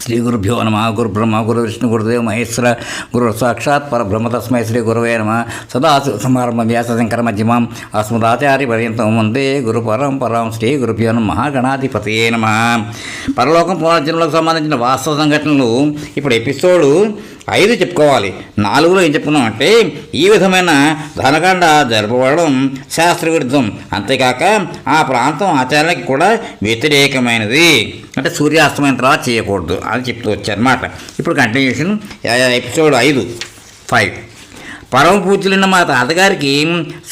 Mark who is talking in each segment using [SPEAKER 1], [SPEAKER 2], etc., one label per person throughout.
[SPEAKER 1] శ్రీ గురుభ్యో నమ. గురు బ్రహ్మ గురు విష్ణు గురుదేవ మహేశ్వర గురు సాక్షాత్ పరబ్రహ్మ తస్మై శ్రీ గురవే నమ. సదాశివ సమారంభ వ్యాస శంకర మధ్యమాం అస్మదాచార్య పర్యంతం వందే గురు పరంపరాం. శ్రీ గురుభ్యో నమ. మహాగణాధిపతయే నమ. పరలోకం పునర్జన్మలకు సంబంధించిన వాస్తవ సంఘటనలు ఇప్పుడు ఎపిసోడు 5 చెప్పుకోవాలి. 4లో ఏం చెప్పుకున్నాం అంటే ఈ విధమైన ధనకాండ జరపబడడం శాస్త్రవిరుద్ధం, అంతేకాక ఆ ప్రాంతం ఆచారానికి కూడా వ్యతిరేకమైనది. అంటే సూర్యాస్తమైన తర్వాత చేయకూడదు అని చెప్తూ వచ్చారన్నమాట. ఇప్పుడు కంటిన్యూషన్ ఎపిసోడ్ 5. పరమ పూజ్యులైన మా తాతగారికి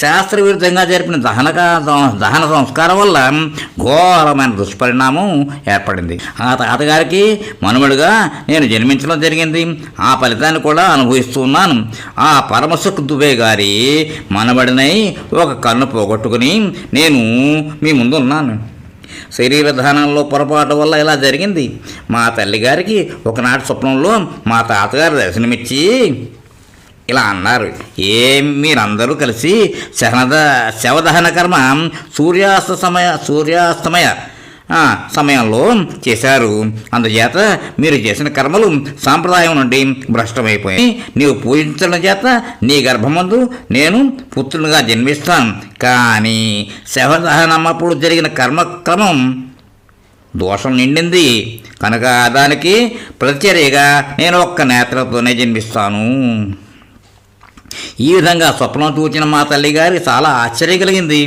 [SPEAKER 1] శాస్త్రవిరుద్ధంగా జరిపిన దహన సంస్కారం వల్ల ఘోరమైన దుష్పరిణామం ఏర్పడింది. ఆ తాతగారికి మనుమడుగా నేను జన్మించడం జరిగింది. ఆ ఫలితాన్ని కూడా అనుభవిస్తున్నాను. ఆ పరమసుఖ్ దుబే గారి మనబడినై ఒక కన్ను పోగొట్టుకుని నేను మీ ముందు ఉన్నాను. శరీరధానంలో పొరపాటు వల్ల ఇలా జరిగింది. మా తల్లిగారికి ఒకనాటి స్వప్నంలో మా తాతగారు దర్శనమిచ్చి ఇలా అన్నారు, మీరందరూ కలిసి శవదహన కర్మ సూర్యాస్తమయ సమయంలో చేశారు. అందుచేత మీరు చేసిన కర్మలు సాంప్రదాయం నుండి భ్రష్టమైపోయాయి. నీవు పూజించడం చేత నీ గర్భమందు నేను పుత్రునిగా జన్మిస్తాను. కానీ శవదహనప్పుడు జరిగిన కర్మక్రమం దోషం నిండింది కనుక దానికి ప్రతిచర్యగా నేను ఒక్క నేత్రంతోనే జన్మిస్తాను. ఈ విధంగా స్వప్నం చూచిన మా తల్లిగారి చాలా ఆశ్చర్యం కలిగింది.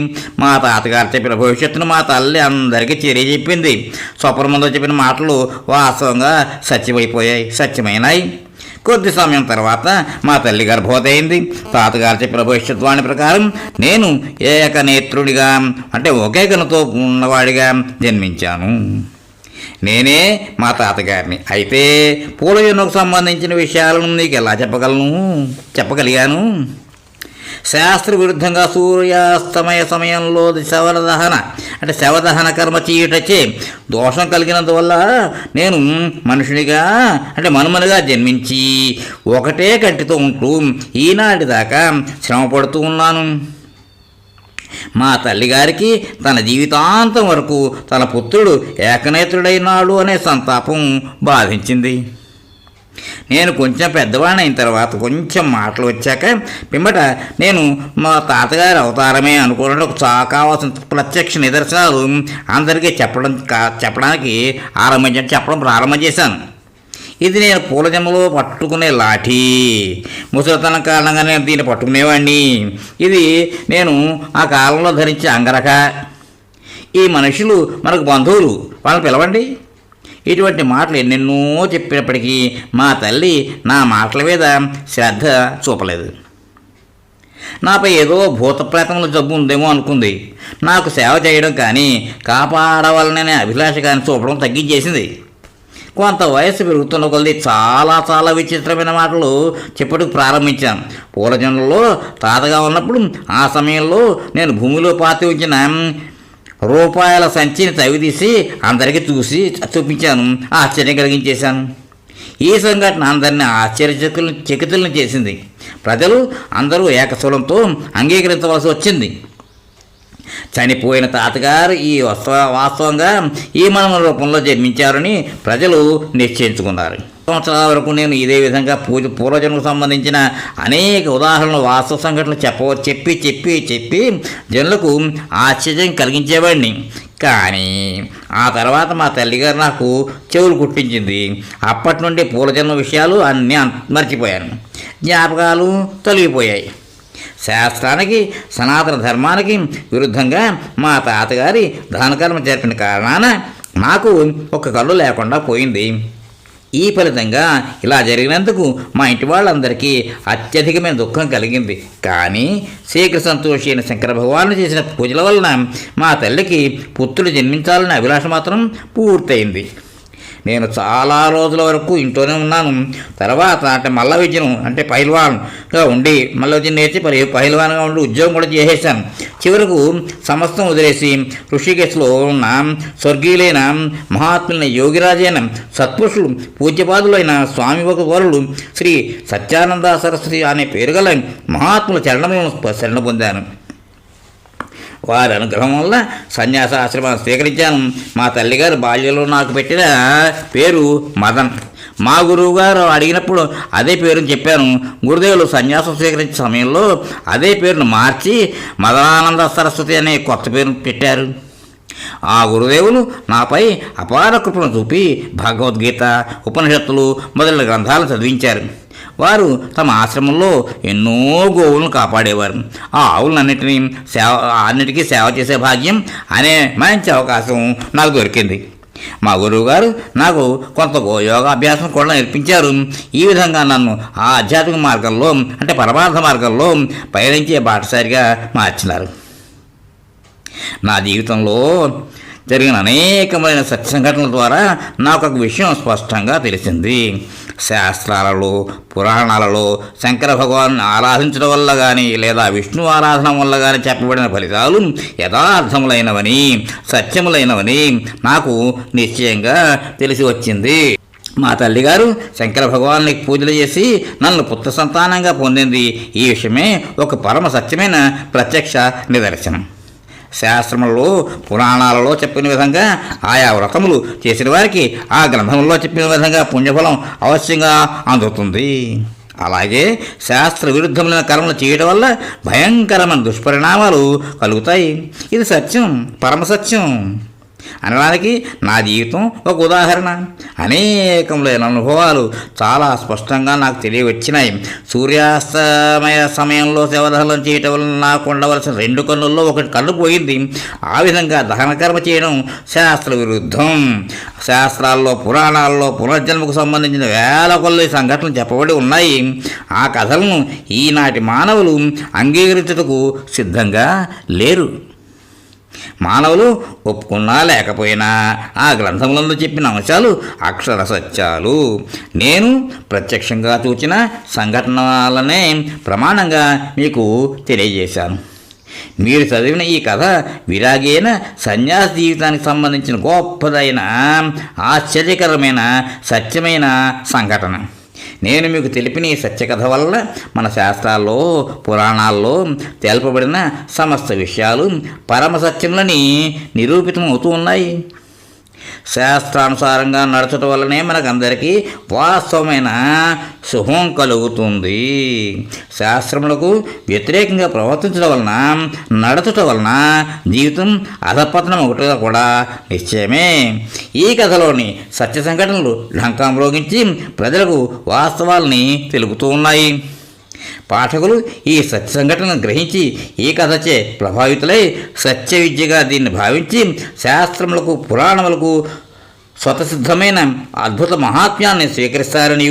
[SPEAKER 1] మా తాతగారు చెప్పిన భవిష్యత్తును మా తల్లి అందరికీ చెప్పింది. స్వప్నంలో చెప్పిన మాటలు వాస్తవంగా సత్యమైనాయి. కొద్ది సమయం తర్వాత మా తల్లి గర్భవతయింది. తాతగారు చెప్పిన భవిష్యత్వాణి ప్రకారం నేను ఏకనేత్రుడిగా అంటే ఒకే కనుతో ఉన్నవాడిగా జన్మించాను. నేనే మా తాతగారిని. అయితే పూర్వజన్మకు సంబంధించిన విషయాలను నీకు ఎలా చెప్పగలిగాను? శాస్త్ర విరుద్ధంగా సూర్యాస్తమయ సమయంలో శవదహన కర్మ చేయుటచే దోషం కలిగినందువల్ల నేను మనుమనిగా జన్మించి ఒకటే కంటితో ఉంటూ ఈనాటి దాకా శ్రమపడుతూ ఉన్నాను. మా తల్లిగారికి తన జీవితాంతం వరకు తన పుత్రుడు ఏకనేత్రుడైనాడు అనే సంతాపం బాధించింది. నేను కొంచెం పెద్దవాడిని అయిన తర్వాత కొంచెం మాటలు వచ్చాక పిమ్మట నేను మా తాతగారి అవతారమే అనుకోవడానికి కావాల్సిన ప్రత్యక్ష నిదర్శనాలు అందరికీ చెప్పడానికి చెప్పడం ప్రారంభం చేశాను. ఇది నేను పూర్వజన్మలో పట్టుకునే లాఠీ. ముసలితనం కారణంగా నేను దీన్ని పట్టుకునేవాడిని. ఇది నేను ఆ కాలంలో ధరించే అంగరక. ఈ మనుషులు మనకు బంధువులు, వాళ్ళని పిలవండి. ఇటువంటి మాటలు ఎన్నెన్నో చెప్పినప్పటికీ మా తల్లి నా మాటల మీద శ్రద్ధ చూపలేదు. నాపై ఏదో భూతప్రేతముల జబ్బు ఉందేమో అనుకుంది. నాకు సేవ చేయడం కానీ కాపాడవాలనే అభిలాష కానీ చూపడం తగ్గించేసింది. కొంత వయస్సు పెరుగుతున్న కొద్ది చాలా విచిత్రమైన మాటలు చెప్పడానికి ప్రారంభించాను. పూర్వజన్మలో తాతగా ఉన్నప్పుడు ఆ సమయంలో నేను భూమిలో పాతి ఉంచిన రూపాయల సంచిని తవ్వితీసి అందరికీ చూపించాను. ఆశ్చర్యం కలిగించేశాను. ఈ సంఘటన అందరినీ చకితులను చేసింది. ప్రజలు అందరూ ఏకస్వరంతో అంగీకరించవలసి వచ్చింది. చనిపోయిన తాతగారు వాస్తవంగా ఈ మనమ రూపంలో జన్మించారని ప్రజలు నిశ్చయించుకున్నారు. సంవత్సరాల వరకు నేను ఇదే విధంగా పూర్వజన్మకు సంబంధించిన అనేక ఉదాహరణలు వాస్తవ సంఘటనలు చెప్పి జనులకు ఆశ్చర్యం కలిగించేవాడిని. కానీ ఆ తర్వాత మా తల్లిగారు నాకు చెవులు కుట్టించింది. అప్పటి నుండి పూర్వజన్మ విషయాలు అన్నీ మర్చిపోయాను. జ్ఞాపకాలు తొలగిపోయాయి. శాస్త్రానికి సనాతన ధర్మానికి విరుద్ధంగా మా తాతగారి దానకర్మ జరిపిన కారణాన నాకు ఒక కళ్ళు లేకుండా పోయింది. ఈ ఫలితంగా ఇలా జరిగినందుకు మా ఇంటి వాళ్ళందరికీ అత్యధికమైన దుఃఖం కలిగింది. కానీ శీఘ్ర సంతోషి అయిన శంకర భగవాను చేసిన పూజల వలన మా తల్లికి పుత్రుడు జన్మించాలనే అభిలాష మాత్రం పూర్తయింది. నేను చాలా రోజుల వరకు ఇంట్లోనే ఉన్నాను. తర్వాత మల్ల విద్యను పైల్వాన్గా ఉండి మల్ల విద్యను నేర్చి పైల్వాన్గా ఉండి ఉద్యోగం కూడా చేసేసాను. చివరకు సమస్తం వదిలేసి ఋషికేశ్లో ఉన్న స్వర్గీయులైన మహాత్ములైన యోగిరాజైన సత్పురుషులు పూజ్యపాదులైన స్వామి ఒక వరుడు శ్రీ సత్యానంద సరస్వతి అనే పేరు గల మహాత్ముల చరణములను శరణ పొందాను. వారి అనుగ్రహం వల్ల సన్యాసాశ్రమాన్ని స్వీకరించాను. మా తల్లిగారు బాల్యంలో నాకు పెట్టిన పేరు మదన్. మా గురువుగారు అడిగినప్పుడు అదే పేరుని చెప్పాను. గురుదేవులు సన్యాసం స్వీకరించే సమయంలో అదే పేరును మార్చి మదనానంద సరస్వతి అనే కొత్త పేరును పెట్టారు. ఆ గురుదేవులు నాపై అపార కృపను చూపి భగవద్గీత, ఉపనిషత్తులు మొదలైన గ్రంథాలను చదివించారు. వారు తమ ఆశ్రమంలో ఎన్నో గోవులను కాపాడేవారు. ఆ అన్నిటికీ సేవ చేసే భాగ్యం అనే మంచి అవకాశం నాకు దొరికింది. మా గురువుగారు నాకు కొంత యోగా అభ్యాసం కూడా నేర్పించారు. ఈ విధంగా నన్ను ఆ ఆధ్యాత్మిక మార్గంలో అంటే పరమార్థ మార్గంలో పయనించే బాటసారిగా మార్చినారు. నా జీవితంలో జరిగిన అనేకమైన సత్య సంఘటనల ద్వారా నాకు ఒక విషయం స్పష్టంగా తెలిసింది. శాస్త్రాలలో, పురాణాలలో శంకర భగవాన్ని ఆరాధించడం వల్ల కానీ లేదా విష్ణు ఆరాధన వల్ల కానీ చెప్పబడిన ఫలితాలు యథార్థములైనవని, సత్యములైనవని నాకు నిశ్చయంగా తెలిసి వచ్చింది. మా తల్లిగారు శంకర భగవానికి పూజలు చేసి నన్ను పుత్ర సంతానంగా పొందింది. ఈ విషయమే ఒక పరమ సత్యమైన ప్రత్యక్ష నిదర్శనం. శాస్త్రములలో, పురాణాలలో చెప్పిన విధంగా ఆయా వ్రతములు చేసిన వారికి ఆ గ్రంథములలో చెప్పిన విధంగా పుణ్యఫలం అవశ్యంగా అందుతుంది. అలాగే శాస్త్ర విరుద్ధమైన కర్మలు చేయడం వల్ల భయంకరమైన దుష్పరిణామాలు కలుగుతాయి. ఇది సత్యం, పరమసత్యం అనడానికి నా జీవితం ఒక ఉదాహరణ. అనేకములైన అనుభవాలు చాలా స్పష్టంగా నాకు తెలియవచ్చినాయి. సూర్యాస్తమయ సమయంలో శవదహనం చేయటం వల్ల నాకు ఉండవలసిన 2 కన్నుల్లో ఒకటి కన్ను పోయింది. ఆ విధంగా దహనకర్మ చేయడం శాస్త్ర విరుద్ధం. శాస్త్రాల్లో, పురాణాల్లో పునర్జన్మకు సంబంధించిన వేల కొలది సంఘటనలు చెప్పబడి ఉన్నాయి. ఆ కథలను ఈనాటి మానవులు అంగీకరించుటకు సిద్ధంగా లేరు. మానవులు ఒప్పుకున్నా లేకపోయినా ఆ గ్రంథములందు చెప్పిన అంశాలు అక్షర సత్యాలు. నేను ప్రత్యక్షంగా చూచిన సంఘటనలనే ప్రమాణంగా మీకు తెలియజేశాను. మీరు చదివిన ఈ కథ విరాగైన సన్యాస జీవితానికి సంబంధించిన గొప్పదైన ఆశ్చర్యకరమైన సత్యమైన సంఘటన. నేను మీకు తెలిపిన ఈ సత్యకథ వల్ల మన శాస్త్రాల్లో, పురాణాల్లో తెలుపబడిన సమస్త విషయాలు పరమసత్యములని నిరూపితం అవుతూ ఉన్నాయి. శాస్త్రానుసారంగా నడచటం వల్లనే మనకందరికీ వాస్తవమైన శుభం కలుగుతుంది. శాస్త్రములకు వ్యతిరేకంగా ప్రవర్తించడం వలన, నడచటం వలన జీవితం అధపతనం ఒకటిగా కూడా నిశ్చయమే. ఈ కథలోని సత్య సంఘటనలు ఢంకామ్రోగించి ప్రజలకు వాస్తవాల్ని తెలుపుతూ ఉన్నాయి. పాఠకులు ఈ సత్య సంఘటనను గ్రహించి ఈ కథచే ప్రభావితులై సత్య విద్యగా దీన్ని భావించి శాస్త్రములకు, పురాణములకు స్వతసిద్ధమైన అద్భుత మహాత్మ్యాన్ని స్వీకరిస్తారని,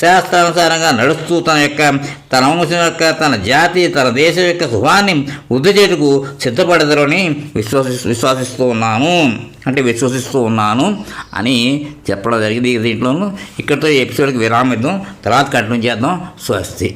[SPEAKER 1] శాస్త్రానుసారంగా నడుస్తూ తన వంశం యొక్క, తన జాతి, తన దేశం యొక్క శుభాన్ని వృద్ధి చేయుటకు సిద్ధపడదరని విశ్వసిస్తూ ఉన్నాను అని చెప్పడం జరిగింది. దీంట్లోనూ ఇక్కడితో ఎపిసోడ్కి విరామం ఇద్దాం. తర్వాత కంటిన్యూ చేద్దాం. స్వస్తి.